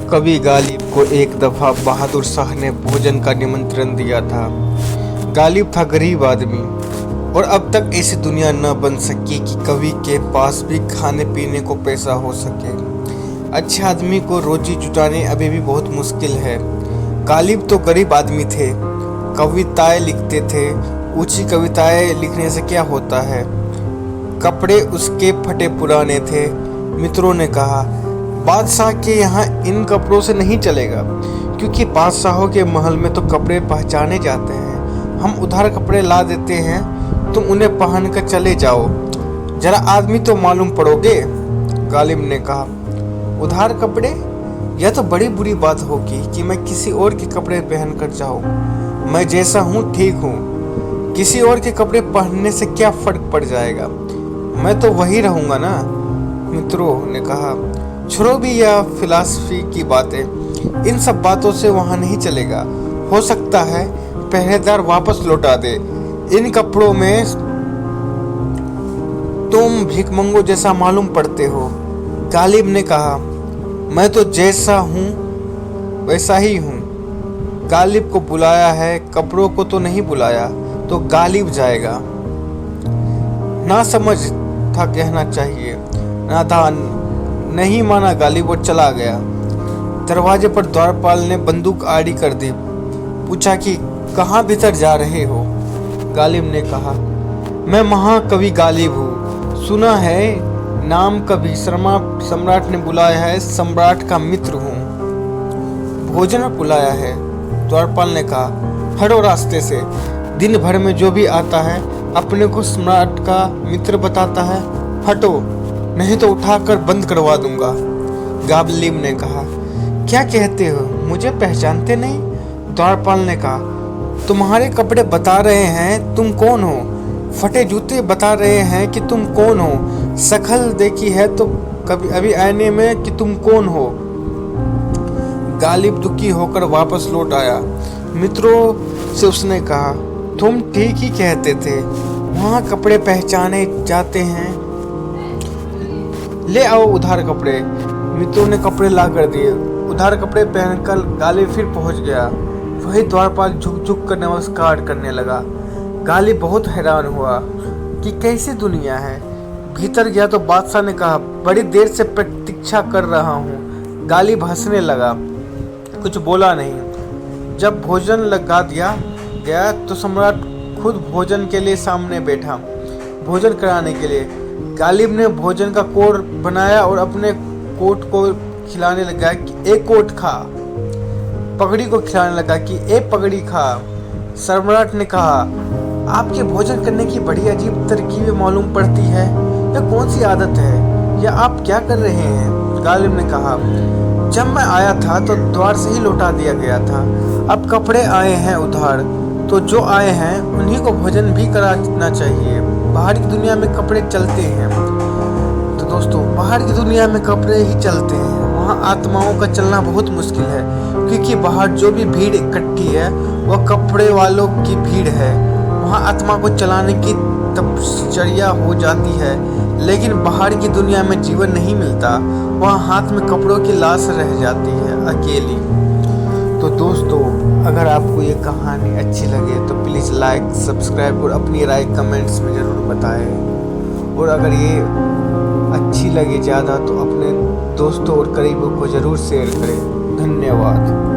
कवि गालिब को एक दफा बहादुर शाह ने भोजन का निमंत्रण दिया था। गालिब था गरीब आदमी और अब तक ऐसी दुनिया न बन सकी कि कवि के पास भी खाने पीने को पैसा हो सके। अच्छे आदमी को रोजी जुटाने अभी भी बहुत मुश्किल है। गालिब तो गरीब आदमी थे, कविताएं लिखते थे। ऊंची कविताएं लिखने से क्या होता है। कपड़े उसके फटे पुराने थे। मित्रों ने कहा, बादशाह के यहाँ इन कपड़ों से नहीं चलेगा, क्योंकि बादशाहों के महल में तो कपड़े पहचाने जाते हैं। हम उधार कपड़े ला देते हैं, तुम उन्हें पहन कर चले जाओ, जरा आदमी तो मालूम पड़ोगे। गालिब ने कहा, उधार कपड़े? यह तो बड़ी बुरी बात होगी कि मैं किसी और के कपड़े पहन कर जाऊँ। मैं जैसा हूँ ठीक हूँ, किसी और के कपड़े पहनने से क्या फर्क पड़ जाएगा, मैं तो वही रहूँगा ना। मित्रों ने कहा, छोड़ो भी यह फिलॉसफी की बातें, इन सब बातों से वहाँ नहीं चलेगा। हो सकता है पहरेदार वापस लौटा दे। इन कपड़ों में तुम भिखमंगो जैसा मालूम पड़ते हो। गालिब ने कहा, मैं तो जैसा हूँ वैसा ही हूँ। गालिब को बुलाया है, कपड़ों को तो नहीं बुलाया, तो गालिब जाएगा। ना समझ था कहना चाहिए, नादान। नहीं माना गालिब और चला गया। दरवाजे पर द्वारपाल ने बंदूक आड़ी कर दी। पूछा कि कहाँ भीतर जा रहे हो। गालिब ने कहा, मैं महाकवि गालिब हूँ। सुना है नाम कवि सम्राट ने बुलाया है, सम्राट का मित्र हूँ। भोजन बुलाया है। द्वारपाल ने कहा, हटो रास्ते से। दिन भर में जो भी आता है अपने को सम्राट का मित्र बताता है। हटो, नहीं तो उठाकर बंद करवा दूंगा। गालिब ने कहा, क्या कहते हो, मुझे पहचानते नहीं? द्वारपाल ने कहा, तुम्हारे कपड़े बता रहे हैं तुम कौन हो, फटे जूते बता रहे हैं कि तुम कौन हो, शक्ल देखी है तो कभी अभी आईने में कि तुम कौन हो। गालिब दुखी होकर वापस लौट आया। मित्रों से उसने कहा, तुम ठीक ही कहते थे, वहाँ कपड़े पहचाने जाते हैं, ले आओ उधार कपड़े। मित्रों ने कपड़े ला कर दिए। उधार कपड़े पहनकर गालिब फिर पहुंच गया। वही द्वारपाल झुक झुक कर नमस्कार करने लगा। गालिब बहुत हैरान हुआ कि कैसी दुनिया है। भीतर गया तो बादशाह ने कहा, बड़ी देर से प्रतीक्षा कर रहा हूँ। गालिब हंसने लगा, कुछ बोला नहीं। जब भोजन लगा दिया गया तो सम्राट खुद भोजन के लिए सामने बैठा, भोजन कराने के लिए। गालिब ने भोजन का कोट बनाया और अपने कोट को खिलाने लगा कि एक कोट खा। पगड़ी को खिलाने लगा कि एक पगड़ी खा। सम्राट ने कहा, आपके भोजन करने की बड़ी अजीब तरकीबें मालूम पड़ती है। यह कौन सी आदत है, या आप क्या कर रहे हैं? गालिब ने कहा, जब मैं आया था तो द्वार से ही लौटा दिया गया था। अब कपड़े आए हैं उधार, तो जो आए हैं उन्हीं को भोजन भी कराना चाहिए। बाहर की दुनिया में कपड़े चलते हैं। तो दोस्तों, बाहर की दुनिया में कपड़े ही चलते हैं, वहाँ आत्माओं का चलना बहुत मुश्किल है, क्योंकि बाहर जो भी भीड़ इकट्ठी है वह कपड़े वालों की भीड़ है। वहाँ आत्मा को चलाने की तपश्चर्या हो जाती है, लेकिन बाहर की दुनिया में जीवन नहीं मिलता। वहाँ हाथ में कपड़ों की लाश रह जाती है, अकेली। तो दोस्तों, अगर आपको ये कहानी अच्छी लगे तो प्लीज़ लाइक, सब्सक्राइब और अपनी राय कमेंट्स में ज़रूर बताएं। और अगर ये अच्छी लगे ज़्यादा तो अपने दोस्तों और करीबों को ज़रूर शेयर करें। धन्यवाद।